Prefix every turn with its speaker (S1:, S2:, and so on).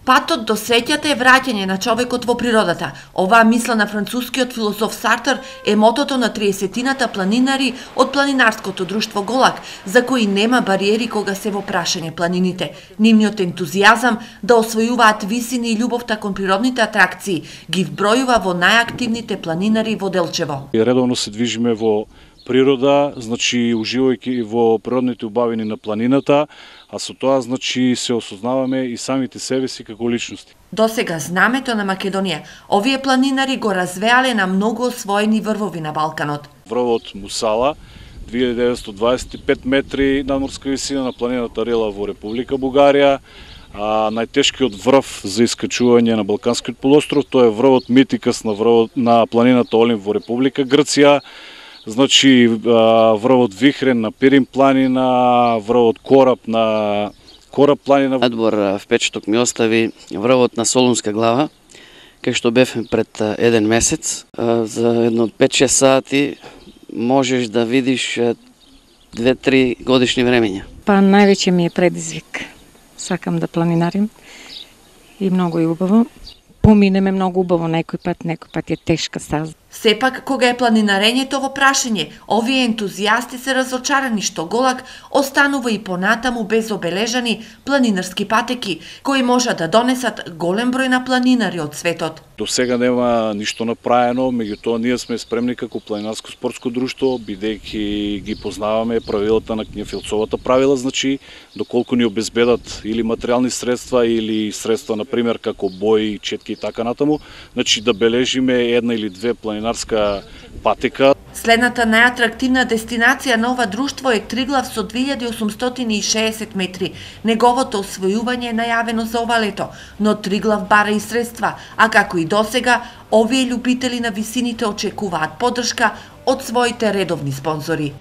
S1: Патот до среќата е враќање на човекот во природата. Оваа мисла на францускиот филозоф Сартер е мотото на 30-тината планинари од планинарското друштво Голак, за кои нема бариери кога се во прашање планините. Нивниот ентузијазам да освојуваат висини и љубовта кон природните атракции ги вбројува во најактивните планинари во Делчево.
S2: Редовно се движиме во природа, значи уживајќи во природните убавини на планината, а со тоа значи се осознаваме и самите себе си како личности.
S1: Досега знамето на Македонија, овие планинари го развеале на многу освоени врвови на Балканот.
S2: Врвот Мусала, 2925 метри надморска висина на планината Рила во Република Бугарија, најтешкиот врв за искачување на Балканскиот полуостров, тоа е врвот Митикас на планината Олимп во Република Грција. Значи, врвот Вихрен на Пирин планина, врвот Кораб на Кораб планина.
S3: Одбор в печаток ми остави врвот на Солунска глава, кај што бевме пред еден месец. За едно 5-6 сати можеш да видиш 2-3 годишни времења.
S4: Па највеќе ми е предизвик. Сакам да планинарим и многу е убаво. Поминеме многу убаво некој пат е тешка стаза.
S1: Сепак, кога е планинарењето во прашање, овие ентузијасти се разочарани што Голак останува и понатаму без обележани планинарски патеки, кои можат да донесат голем број на планинари од светот.
S2: До сега нема ништо направено, меѓутоа ние сме спремни како планинарско спортско друштво, бидејќи ги познаваме правилата на Књефилцовата правила, значи доколку ни обезбедат или материјални средства или средства на пример како бои, четки и така натаму, значи да бележиме една или две планинарска патека.
S1: Следната најатрактивна дестинација на ова друштво е Триглав со 2860 метри. Неговото освојување е најавено за ова лето, но Триглав бара и средства, а како и досега, овие љубители на висините очекуваат поддршка од своите редовни спонзори.